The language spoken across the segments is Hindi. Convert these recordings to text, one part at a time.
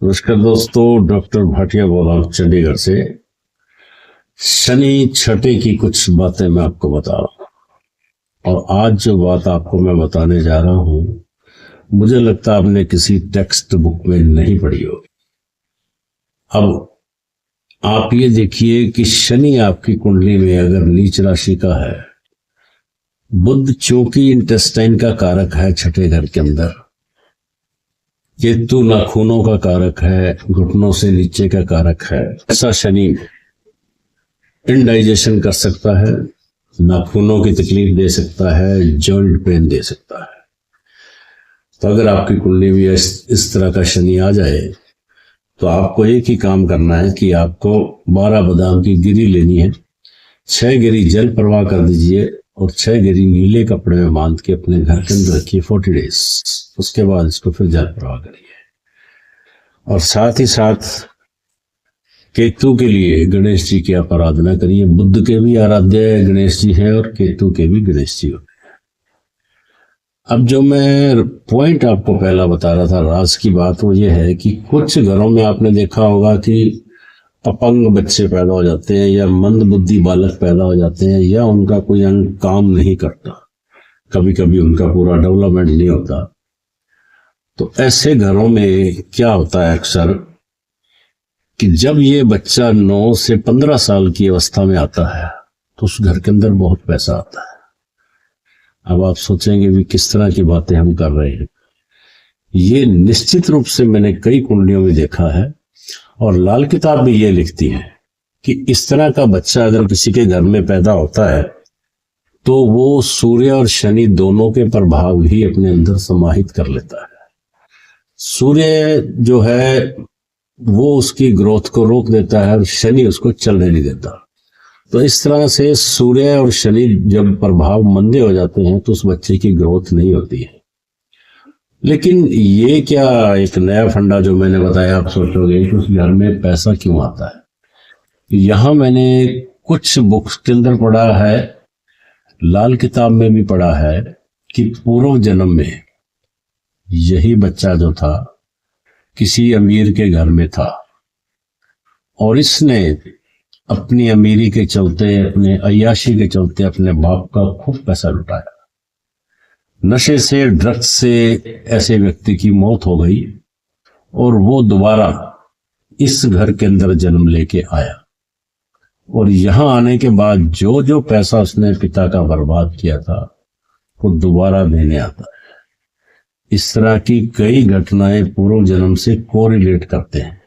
नमस्कार दोस्तों, डॉक्टर भाटिया बोल रहा हूँ चंडीगढ़ से। शनि छठे की कुछ बातें मैं आपको बता रहा हूँ और आज जो बात आपको मैं बताने जा रहा हूँ मुझे लगता है आपने किसी टेक्स्ट बुक में नहीं पढ़ी होगी। अब आप ये देखिए कि शनि आपकी कुंडली में अगर नीच राशि का है, बुध चूंकि इंटेस्टाइन का कारक है छठे घर के अंदर, केतु नाखूनों का कारक है, घुटनों से नीचे का कारक है। ऐसा शनि इनडाइजेशन कर सकता है, नाखूनों की तकलीफ दे सकता है, जॉइंट पेन दे सकता है। तो अगर आपकी कुंडली में इस तरह का शनि आ जाए तो आपको एक ही काम करना है कि आपको 12 बादाम की गिरी लेनी है, 6 गिरी जल प्रवाह कर दीजिए और 6 गिरी नीले कपड़े में बांध के अपने घर के अंदर रखिए 40 डेज। उसके बाद इसको फिर जल प्रवाह करिए। और साथ ही साथ केतु के लिए गणेश जी की आप आराधना करिए। बुध के भी आराध्य गणेश जी है और केतु के भी गणेश जी होते हैं। अब जो मैं पॉइंट आपको पहला बता रहा था, राज की बात, वो ये है कि कुछ घरों में आपने देखा होगा कि अपंग बच्चे पैदा हो जाते हैं या मंद बुद्धि बालक पैदा हो जाते हैं या उनका कोई अंग काम नहीं करता, कभी कभी उनका पूरा डेवलपमेंट नहीं होता। तो ऐसे घरों में क्या होता है अक्सर कि जब ये बच्चा 9 से 15 साल की अवस्था में आता है तो उस घर के अंदर बहुत पैसा आता है। अब आप सोचेंगे भी किस तरह की बातें हम कर रहे हैं। ये निश्चित रूप से मैंने कई कुंडलियों में देखा है और लाल किताब भी ये लिखती है कि इस तरह का बच्चा अगर किसी के घर में पैदा होता है तो वो सूर्य और शनि दोनों के प्रभाव ही अपने अंदर समाहित कर लेता है। सूर्य जो है वो उसकी ग्रोथ को रोक देता है और शनि उसको चलने नहीं देता। तो इस तरह से सूर्य और शनि जब प्रभाव मंदे हो जाते हैं तो उस बच्चे की ग्रोथ नहीं होती है। लेकिन ये क्या एक नया फंडा जो मैंने बताया, आप सोचोगे कि उस घर में पैसा क्यों आता है। यहां मैंने कुछ बुक्स के अंदर पढ़ा है, लाल किताब में भी पढ़ा है कि पूर्व जन्म में यही बच्चा जो था किसी अमीर के घर में था और इसने अपनी अमीरी के चलते, अपने अय्याशी के चलते अपने बाप का खूब पैसा लुटाया। नशे से, ड्रग्स से ऐसे व्यक्ति की मौत हो गई और वो दोबारा इस घर के अंदर जन्म लेके आया और यहां आने के बाद जो जो पैसा उसने पिता का बर्बाद किया था वो दोबारा देने आता है। इस तरह की कई घटनाएं पूर्व जन्म से कोरिलेट करते हैं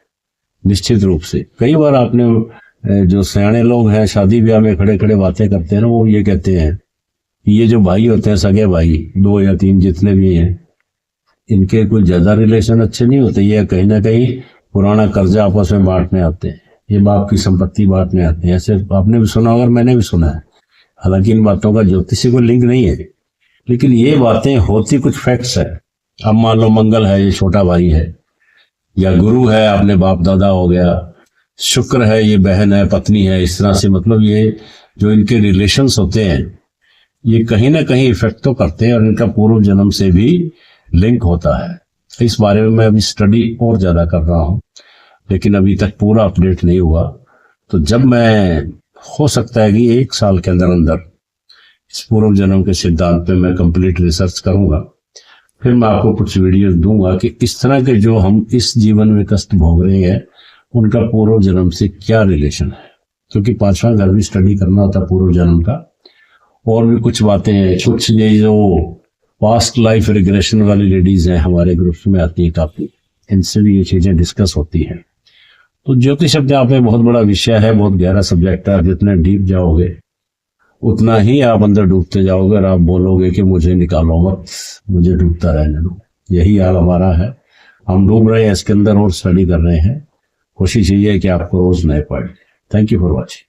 निश्चित रूप से। कई बार आपने जो सयाने लोग हैं शादी ब्याह में खड़े खड़े बातें करते हैं ना, वो ये कहते हैं ये जो भाई होते हैं, सगे भाई 2 या 3 जितने भी हैं, इनके कोई ज्यादा रिलेशन अच्छे नहीं होते। ये कहीं ना कहीं पुराना कर्जा आपस में बांटने आते हैं, ये बाप की संपत्ति बांटने आते हैं। ऐसे आपने भी सुना होगा, मैंने भी सुना है। हालांकि इन बातों का ज्योतिषी को लिंक नहीं है, लेकिन ये बातें होती कुछ फैक्ट्स है। अब मान लो मंगल है, ये छोटा भाई है, या गुरु है, अपने बाप दादा हो गया, शुक्र है, ये बहन है, पत्नी है। इस तरह से मतलब ये जो इनके रिलेशंस होते हैं ये कहीं ना कहीं इफेक्ट तो करते हैं और इनका पूर्व जन्म से भी लिंक होता है। इस बारे में मैं अभी स्टडी और ज्यादा कर रहा हूं, लेकिन अभी तक पूरा अपडेट नहीं हुआ। तो जब मैं, हो सकता है कि 1 साल के अंदर अंदर इस पूर्व जन्म के सिद्धांत पे मैं कंप्लीट रिसर्च करूंगा, फिर मैं आपको कुछ वीडियोस दूंगा कि इस तरह के जो हम इस जीवन में कष्ट भोग रहे हैं उनका पूर्व जन्म से क्या रिलेशन है। क्योंकि 5वां घर भी स्टडी करना होता पूर्व जन्म का। और भी कुछ बातें हैं, कुछ ये जो पास्ट लाइफ रिग्रेशन वाली लेडीज हैं हमारे ग्रुप्स में आती है काफी, इनसे भी ये चीजें डिस्कस होती हैं। तो ज्योतिष शब्द आप में बहुत बड़ा विषय है, बहुत गहरा सब्जेक्ट है। जितने डीप जाओगे उतना ही आप अंदर डूबते जाओगे और आप बोलोगे कि मुझे निकालो मत, मुझे डूबता रहने दो। यही हाल हमारा है, हम डूब रहे हैं इसके अंदर और स्टडी कर रहे हैं। कोशिश यही है कि आपको रोज नए पढ़े। Thank you for watching.